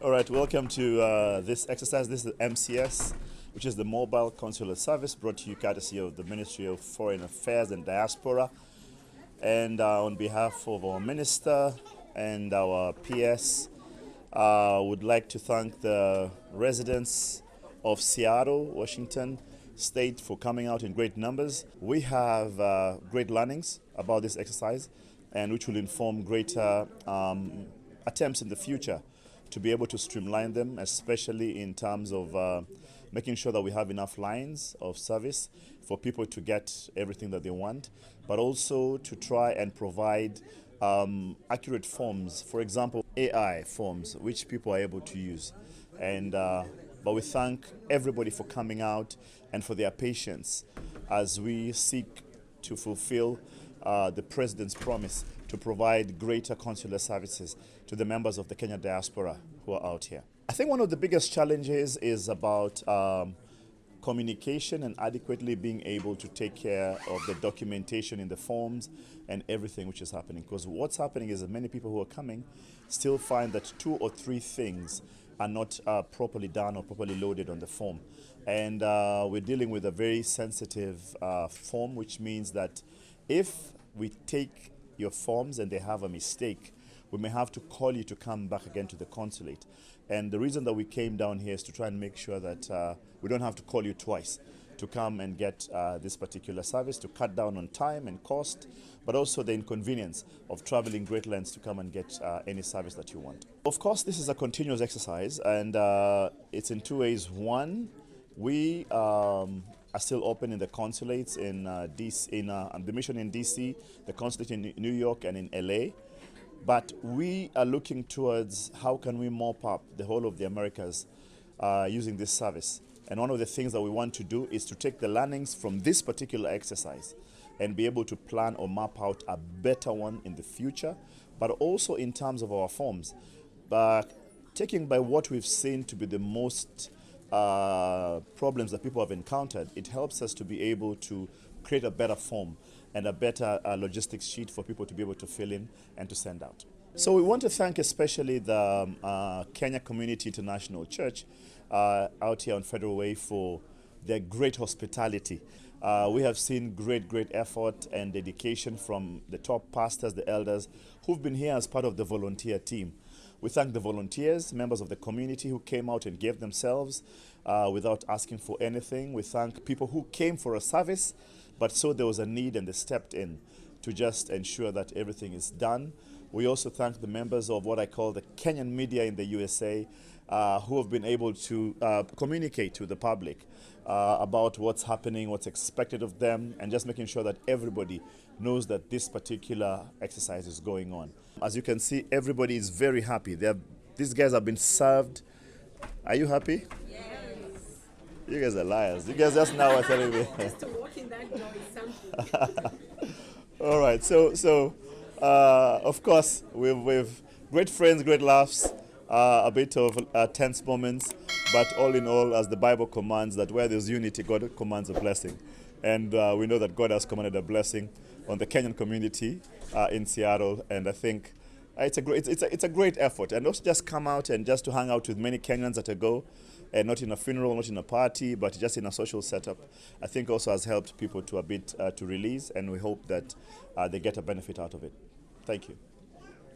All right, welcome to this exercise. This is MCS, which is the Mobile Consular Service, brought to you courtesy of the Ministry of Foreign Affairs and Diaspora. And on behalf of our Minister and our PS, would like to thank the residents of Seattle, Washington State for coming out in great numbers. We have great learnings about this exercise, and which will inform greater attempts in the future to be able to streamline them, especially in terms of making sure that we have enough lines of service for people to get everything that they want, but also to try and provide accurate forms, for example, AI forms, which people are able to use. And but we thank everybody for coming out and for their patience as we seek to fulfill the President's promise to provide greater consular services to the members of the Kenya diaspora who are out here. I think one of the biggest challenges is about communication and adequately being able to take care of the documentation in the forms and everything which is happening. Because what's happening is that many people who are coming still find that 2 or 3 things are not properly done or properly loaded on the form. And we're dealing with a very sensitive form, which means that if we take your forms and they have a mistake, we may have to call you to come back again to the consulate. And the reason that we came down here is to try and make sure that we don't have to call you twice to come and get this particular service, to cut down on time and cost, but also the inconvenience of traveling great lengths to come and get any service that you want. Of course, this is a continuous exercise, and it's in 2 ways. One, we are still open in the consulates in DC, in the mission in DC, the consulate in New York and in LA. But we are looking towards how can we mop up the whole of the Americas using this service. And one of the things that we want to do is to take the learnings from this particular exercise and be able to plan or map out a better one in the future, but also in terms of our forms. But taking by what we've seen to be the most problems that people have encountered, it helps us to be able to create a better form and a better logistics sheet for people to be able to fill in and to send out. So we want to thank especially the Kenya Community International Church out here on Federal Way for their great hospitality. We have seen great effort and dedication from the top pastors, the elders, who've been here as part of the volunteer team. We thank the volunteers, members of the community who came out and gave themselves without asking for anything. We thank people who came for a service, but saw there was a need and they stepped in to just ensure that everything is done. We also thank the members of what I call the Kenyan media in the USA who have been able to communicate to the public about what's happening, what's expected of them, and just making sure that everybody knows that this particular exercise is going on. As you can see, everybody is very happy. These guys have been served. Are you happy? Yes. You guys are liars. You guys just now are telling me. Just to walk in that door is something. All right. So of course, with great friends, great laughs, a bit of tense moments, but all in all, as the Bible commands, that where there's unity, God commands a blessing. And we know that God has commanded a blessing on the Kenyan community in Seattle, and I think it's a great effort. And also just come out and just to hang out with many Kenyans at a go, and not in a funeral, not in a party, but just in a social setup, I think also has helped people to a bit to release, and we hope that they get a benefit out of it. Thank you.